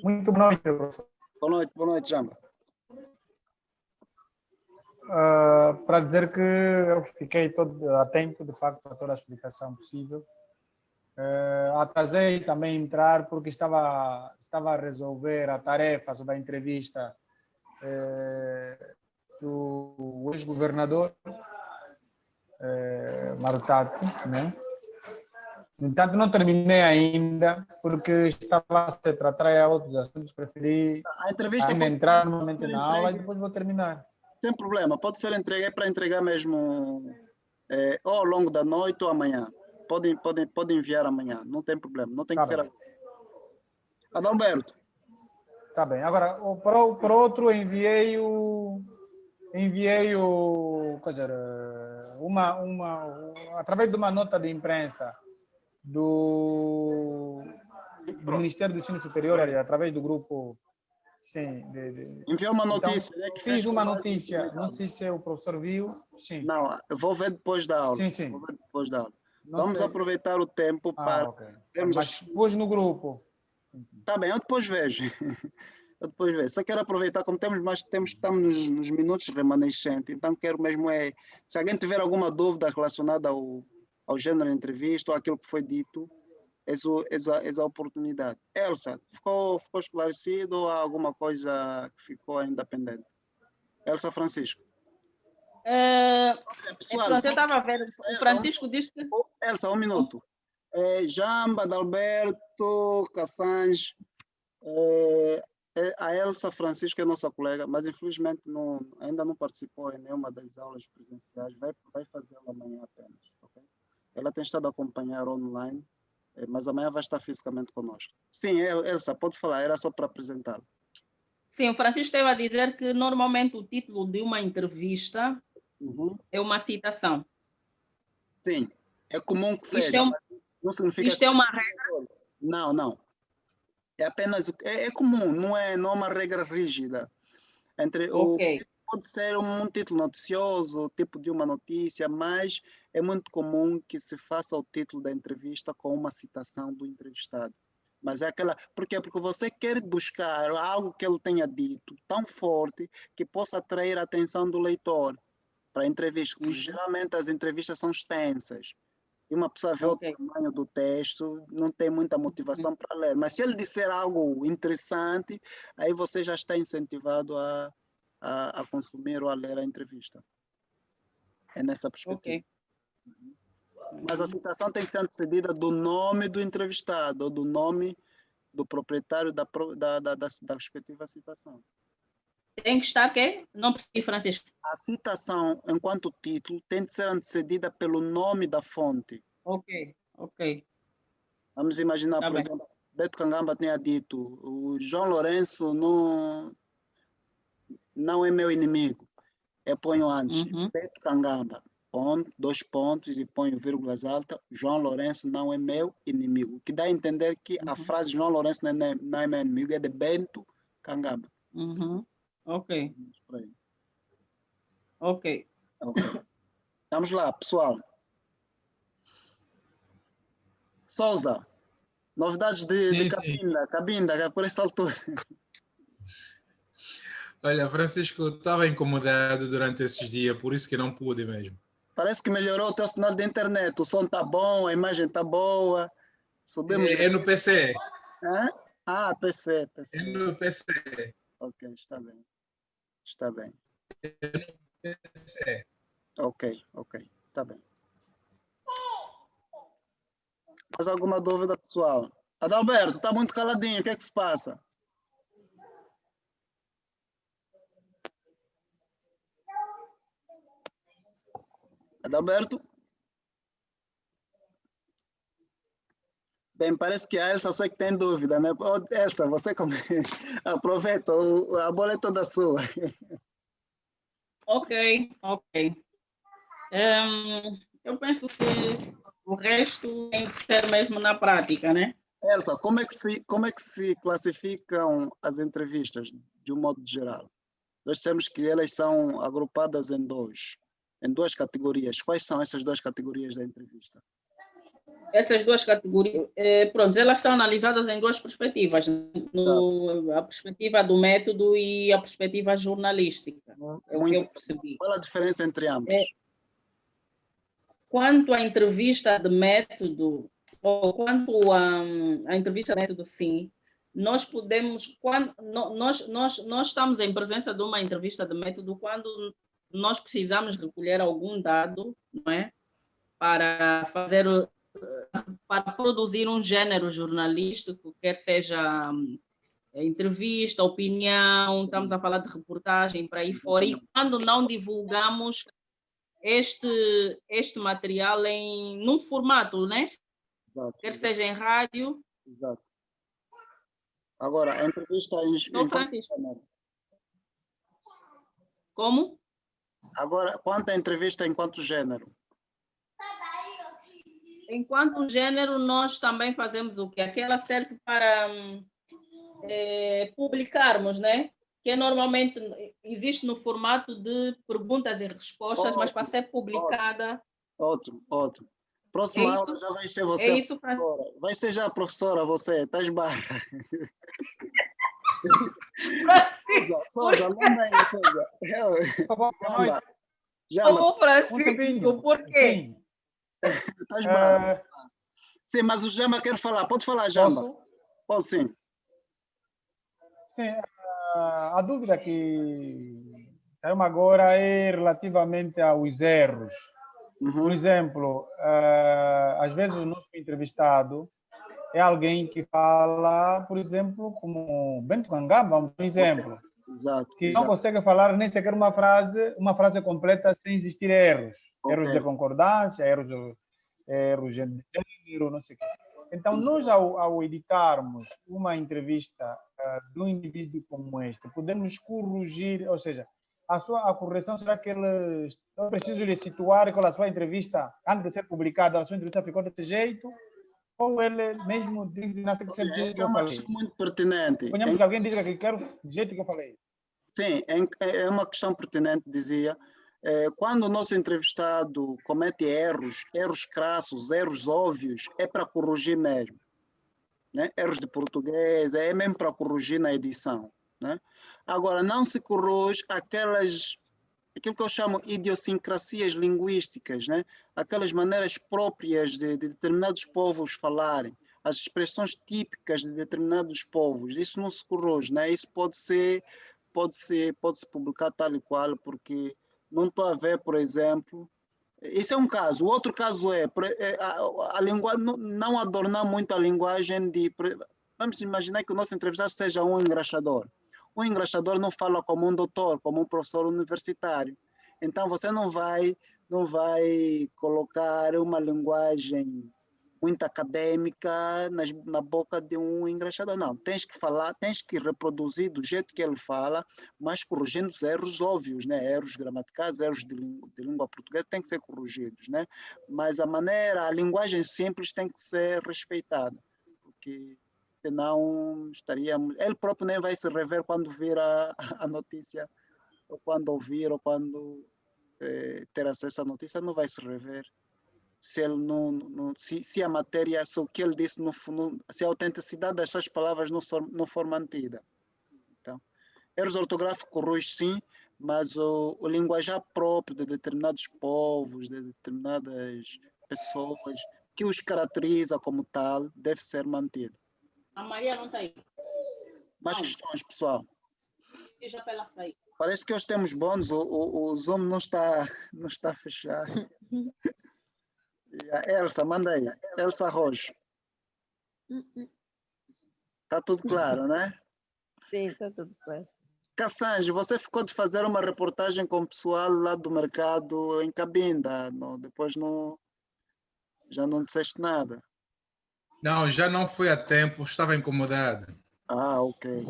muito boa noite, professor. Boa noite, Jamba. Para dizer que eu fiquei todo atento, de facto, a toda a explicação possível. Atrasei também entrar porque estava a resolver a tarefa sobre a entrevista do ex-governador Marutato, né? No entanto, não terminei ainda, porque estava a se tratar de outros assuntos. Preferi A entrevista ainda pode entrar ser novamente na entregue, aula e depois vou terminar. sem problema, pode ser entregue, é para entregar mesmo ou ao longo da noite ou amanhã. Pode enviar amanhã, não tem problema, não tem que ser agora. Adalberto. Tá bem. Agora, por outro, enviei quer dizer, através de uma nota de imprensa do Ministério do Ensino Superior, através do grupo, sim. Enviou uma Então, notícia, né, que fiz uma vai notícia, não sei se o professor viu, sim. Não, eu vou ver depois da aula. Sim, sim. Vou ver depois da aula. Não Vamos sei. aproveitar o tempo para Ok. vermos Mas pus no grupo. Tá bem, eu depois vejo. Eu depois vejo. Só quero aproveitar, como estamos nos minutos remanescentes, então quero mesmo se alguém tiver alguma dúvida relacionada ao gênero de entrevista ou aquilo que foi dito, essa oportunidade. Elsa, ficou esclarecido ou há alguma coisa que ficou ainda pendente? Elsa Francisco. Pessoal, Pronto, eu estava a ver, o Francisco disse que... Elsa, um minuto. Jamba, Adalberto, Cassange, a Elsa Francisco é nossa colega, mas infelizmente ainda não participou em nenhuma das aulas presenciais, vai fazê-lo amanhã apenas. Okay? Ela tem estado a acompanhar online, mas amanhã vai estar fisicamente conosco. Sim, Elsa, pode falar, era só para apresentá-la. Sim, o Francisco estava a dizer que normalmente o título de uma entrevista é uma citação. Sim, é comum que seja. Não significa isto é uma regra? Não. É apenas é comum, não é uma regra rígida. Pode ser um título noticioso, tipo de uma notícia, mas é muito comum que se faça o título da entrevista com uma citação do entrevistado. Mas é aquela. Por quê? Porque você quer buscar algo que ele tenha dito tão forte que possa atrair a atenção do leitor para a entrevista. Porque geralmente as entrevistas são extensas. E uma pessoa vê o tamanho do texto, não tem muita motivação para ler. Mas se ele disser algo interessante, aí você já está incentivado a consumir ou a ler a entrevista. É nessa perspectiva. Mas a citação tem que ser antecedida do nome do entrevistado, ou do nome do proprietário da respectiva citação. Tem que estar quê? Não percebi, Francisco. A citação, enquanto título, tem de ser antecedida pelo nome da fonte. Ok. Vamos imaginar, por exemplo, Beto Kangamba tinha dito: o João Lourenço não é meu inimigo. Eu ponho antes, Beto Kangamba, ponto, 2 pontos e ponho vírgulas altas, João Lourenço não é meu inimigo. O que dá a entender que a frase João Lourenço não é meu inimigo, é de Bento Kangamba. Ok. Vamos lá, pessoal. Souza, novidades de Cabinda, por essa altura. Olha, Francisco, estava incomodado durante esses dias, por isso que não pude mesmo. Parece que melhorou o teu sinal de internet. O som está bom, a imagem está boa. Subimos. É no PC. PC. É no PC. Ok, está bem. Está bem. É no PC. Ok, está bem. Mais alguma dúvida, pessoal? Adalberto, está muito caladinho, o que é que se passa? Adalberto? Bem, parece que a Elsa só é que tem dúvida, né? Ô, Elsa, você aproveita, a bola é toda sua. Ok, ok. Eu penso que o resto tem que ser mesmo na prática, né? Elsa, como é que se classificam as entrevistas, de um modo geral? Nós temos que elas são agrupadas em duas categorias. Quais são essas duas categorias da entrevista? Essas duas categorias, pronto, elas são analisadas em duas perspectivas, a perspectiva do método e a perspectiva jornalística, é o que eu percebi. Qual a diferença entre ambos? Quanto à entrevista de método, ou quanto à entrevista de método, sim, nós podemos, quando nós estamos em presença de uma entrevista de método quando nós precisamos recolher algum dado, não é? Para produzir um gênero jornalístico, quer seja entrevista, opinião, estamos a falar de reportagem para aí fora, e quando não divulgamos este material num formato, né? Exato, Quer seja em rádio. Exato. Agora, a entrevista Então, Francisco. Como? Agora, quanto à entrevista enquanto gênero? Enquanto gênero, nós também fazemos o quê? Aquela serve para publicarmos, né? Que normalmente existe no formato de perguntas e respostas, mas para ser publicada. Ótimo. Próxima aula já vai ser você. É isso, vai ser já a professora, você, estás barra. Souza, manda aí, Souza. Ô, Francisco, por quê? Estás barra. Sim, mas o Jamba quer falar. Pode falar, Jamba. Pode sim. Sim, a dúvida que temos agora é relativamente aos erros. Por exemplo, às vezes o nosso entrevistado é alguém que fala, por exemplo, como Bento Kangaba, por exemplo, que não consegue falar nem sequer uma frase completa sem existir erros. Erros de concordância, erros de gênero, não sei o quê. Então, nós, ao editarmos uma entrevista de um indivíduo como este, podemos corrigir, ou seja, a correção será que eu preciso lhe situar com a sua entrevista, antes de ser publicada, a sua entrevista ficou desse jeito, ou ele mesmo diz que tem que ser do jeito que eu falei? Essa é uma questão muito pertinente. Suponhamos que alguém diga que quero do jeito que eu falei. Sim, é uma questão pertinente, dizia. Quando o nosso entrevistado comete erros crassos, erros óbvios, é para corrigir mesmo. Né? Erros de português, é mesmo para corrigir na edição. Né? Agora, não se corrige aquilo que eu chamo idiosincrasias linguísticas, né? Aquelas maneiras próprias de determinados povos falarem, as expressões típicas de determinados povos. Isso não se corrige, né? Isso pode-se publicar tal e qual, porque não estou a ver, por exemplo, isso é um caso. O outro caso é a linguagem, não adornar muito a linguagem vamos imaginar que o nosso entrevistado seja um engraxador. O engraxador não fala como um doutor, como um professor universitário. Então, você não vai colocar uma linguagem muito acadêmica na boca de um engraxador. Não, tens que falar, tens que reproduzir do jeito que ele fala, mas corrigindo os erros óbvios, né? Erros gramaticais, erros de língua portuguesa têm que ser corrigidos, né? Mas a linguagem simples tem que ser respeitada, porque senão ele próprio nem vai se rever quando vir a notícia, ou quando ouvir, ou quando ter acesso à notícia, não vai se rever. Se ele se a matéria, se o que ele disse, se a autenticidade das suas palavras não for mantida. Então, erros ortográficos corrigem sim, mas o linguajar próprio de determinados povos, de determinadas pessoas, que os caracteriza como tal, deve ser mantido. A Maria não está aí. Mais questões, pessoal? Deixa para ela sair. Parece que hoje temos bônus, o Zoom não está fechado. Elsa, manda aí. Elsa Rojo. Está tudo claro, né? Sim, está tudo claro. Cassange, você ficou de fazer uma reportagem com o pessoal lá do mercado em Cabinda. Depois já não disseste nada. Não, já não fui a tempo, estava incomodado. Ah, ok.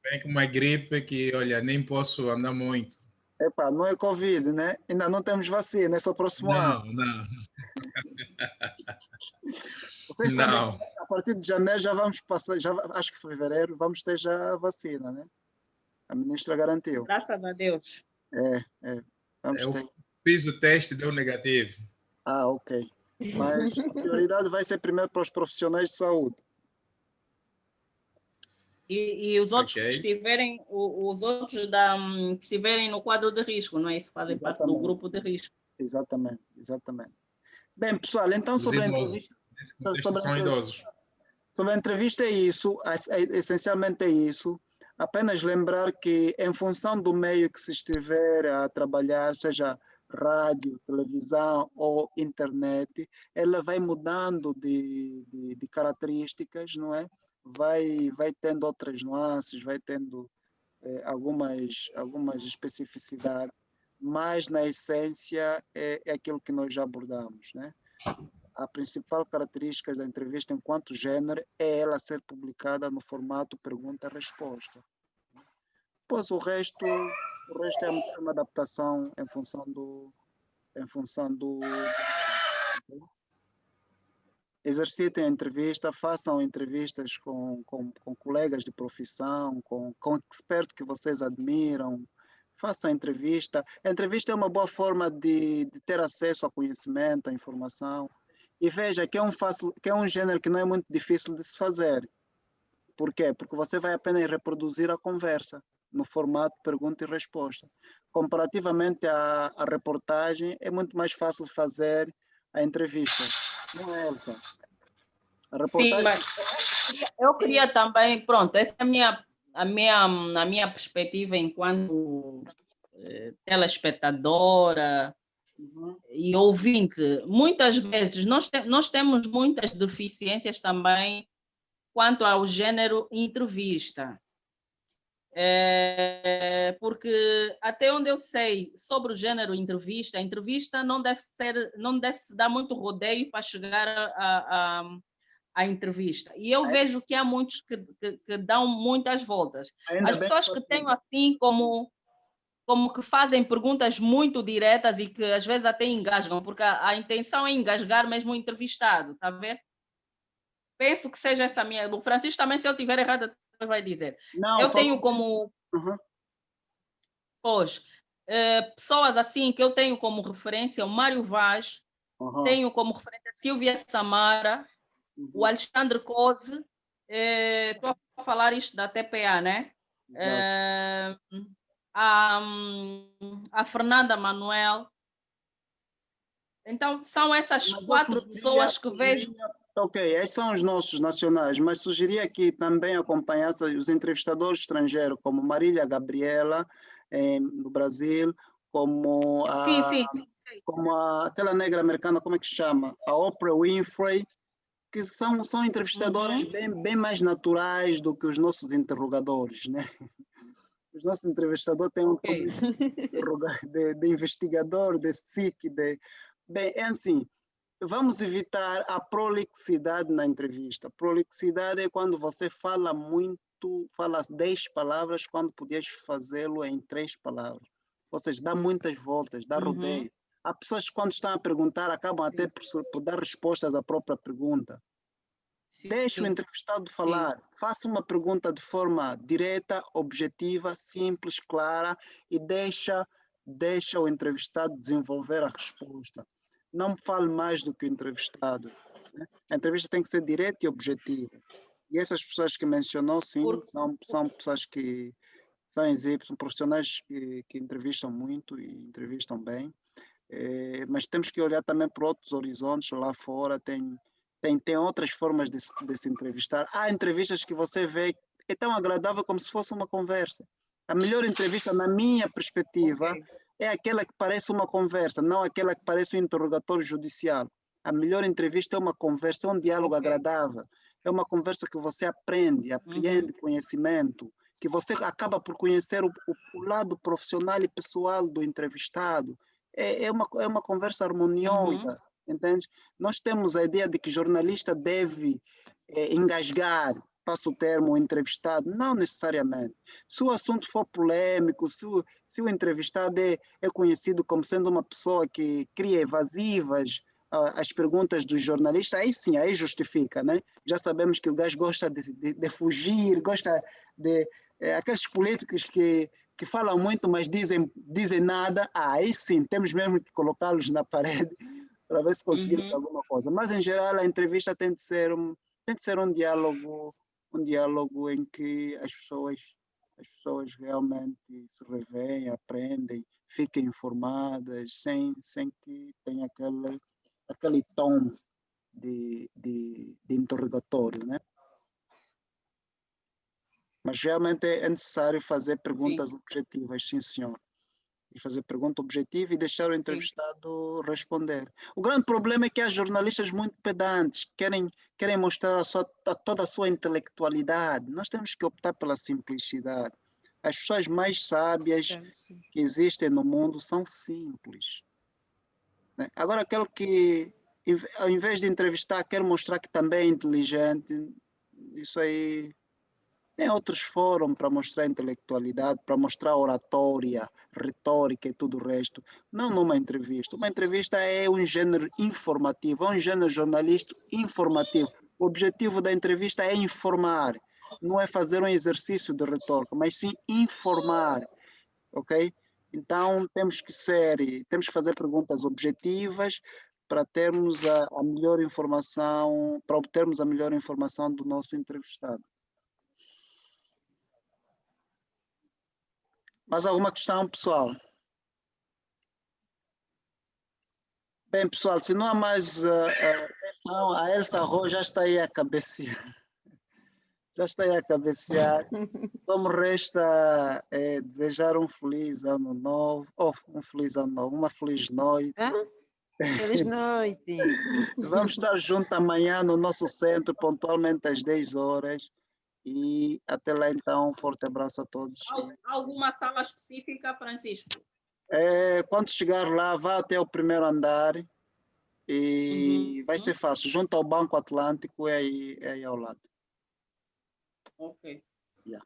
Bem com uma gripe que, olha, nem posso andar muito. Epá, não é Covid, né? Ainda não temos vacina, é só o próximo ano. Não. Vocês sabem Não. que a partir de janeiro já vamos passar, acho que fevereiro, vamos ter já a vacina, né? A ministra garantiu. Graças a Deus. Vamos Eu ter. fiz o teste e deu negativo. Ah, ok. Mas a prioridade vai ser primeiro para os profissionais de saúde. E os outros Ok. que estiverem, os outros que estiverem no quadro de risco, não é isso? Fazem parte do grupo de risco. Exatamente. Bem, pessoal, então Os sobre a idosos. entrevista. Nesse contexto são idosos. Sobre a entrevista é isso, essencialmente é isso. Apenas lembrar que em função do meio que se estiver a trabalhar, seja rádio, televisão ou internet, ela vai mudando de características, não é? Vai tendo outras nuances, vai tendo algumas especificidades, mas na essência é aquilo que nós já abordamos, né? A principal característica da entrevista enquanto gênero é ela ser publicada no formato pergunta-resposta. Pois o resto é uma adaptação em função do exercitem a entrevista, façam entrevistas com colegas de profissão, com expertos que vocês admiram, façam a entrevista. A entrevista é uma boa forma de ter acesso ao conhecimento, à informação. E veja que é um gênero que não é muito difícil de se fazer. Por quê? Porque você vai apenas reproduzir a conversa no formato pergunta e resposta. Comparativamente à reportagem, é muito mais fácil fazer a entrevista. Não é, Elsa? A Sim, reportagem... mas eu queria também, pronto, essa é a minha perspectiva enquanto telespectadora e ouvinte. Muitas vezes nós temos muitas deficiências também quanto ao gênero entrevista. Porque até onde eu sei sobre o gênero entrevista, a entrevista não deve se dar muito rodeio para chegar à entrevista. E eu vejo que há muitos que dão muitas voltas. As pessoas que têm assim como que fazem perguntas muito diretas e que às vezes até engasgam, porque a intenção é engasgar mesmo o entrevistado, está a ver? Penso que seja essa minha... O Francisco também, se eu estiver errado, vai dizer. Não, eu tenho como... Pois, pessoas assim que eu tenho como referência o Mário Vaz, tenho como referência Silvia Samara, o Alexandre Cose, estou a falar isto da TPA, né? A Fernanda Manuel. Então, são essas 4 pessoas que vejo. Ok, esses são os nossos nacionais, mas sugeria que também acompanhasse os entrevistadores estrangeiros, como Marília Gabriela, no Brasil, como aquela negra americana, como é que se chama? A Oprah Winfrey, que são entrevistadoras bem mais naturais do que os nossos interrogadores, né? Os nossos entrevistadores têm um tom de investigador, de SIC, bem, é assim, vamos evitar a prolixidade na entrevista. Prolixidade é quando você fala muito, fala 10 palavras, quando podias fazê-lo em 3 palavras. Ou seja, dá muitas voltas, dá rodeio. Há pessoas que quando estão a perguntar, acabam até por dar respostas à própria pergunta. Deixe o entrevistado falar. Faça uma pergunta de forma direta, objetiva, simples, clara e deixa o entrevistado desenvolver a resposta. Não fale mais do que o entrevistado, né? A entrevista tem que ser direta e objetiva. E essas pessoas que mencionou, sim, são pessoas que são exemplos, são profissionais que entrevistam muito e entrevistam bem. Mas temos que olhar também para outros horizontes lá fora. Tem outras formas de se entrevistar. Há entrevistas que você vê, é tão agradável como se fosse uma conversa. A melhor entrevista, na minha perspectiva, é aquela que parece uma conversa, não aquela que parece um interrogatório judicial. A melhor entrevista é uma conversa, é um diálogo agradável. É uma conversa que você apreende conhecimento, que você acaba por conhecer o lado profissional e pessoal do entrevistado. É uma conversa harmoniosa, entende? Nós temos a ideia de que jornalista deve engasgar, passo o termo, o entrevistado. Não necessariamente. Se o assunto for polêmico, se o entrevistado é conhecido como sendo uma pessoa que cria evasivas as perguntas dos jornalistas, aí sim, aí justifica, né? Já sabemos que o gajo gosta de fugir, gosta de... aqueles políticos que falam muito, mas dizem nada, aí sim, temos mesmo que colocá-los na parede para ver se conseguimos alguma coisa. Mas, em geral, a entrevista tem de ser um diálogo em que as pessoas realmente se revêem, aprendem, fiquem informadas, sem que tenha aquele tom de interrogatório, né? Mas realmente é necessário fazer perguntas objetivas, sim, senhor. E fazer pergunta objetiva e deixar o entrevistado responder. O grande problema é que há jornalistas muito pedantes, querem mostrar toda a sua intelectualidade. Nós temos que optar pela simplicidade. As pessoas mais sábias que existem no mundo são simples, né? Agora, aquele que, ao invés de entrevistar, quer mostrar que também é inteligente, isso aí... Tem outros fóruns para mostrar intelectualidade, para mostrar oratória, retórica e tudo o resto. Não numa entrevista. Uma entrevista é um gênero informativo, é um gênero jornalístico informativo. O objetivo da entrevista é informar, não é fazer um exercício de retórica, mas sim informar, ok? Então temos que fazer perguntas objetivas para termos a melhor informação, para obtermos a melhor informação do nosso entrevistado. Mais alguma questão, pessoal? Bem, pessoal, se não há mais questão, a Elsa Rô já está aí a cabecear. Só me resta desejar um feliz ano novo, uma feliz noite. Feliz noite. Vamos estar juntos amanhã no nosso centro, pontualmente às 10 horas. E até lá, então, um forte abraço a todos. Alguma sala específica, Francisco? Quando chegar lá, vá até o primeiro andar e vai ser fácil. Junto ao Banco Atlântico, é aí ao lado. Ok. Yeah.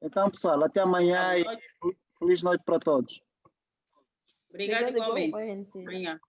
Então, pessoal, até amanhã e feliz noite para todos. Obrigada igualmente. Amanhã.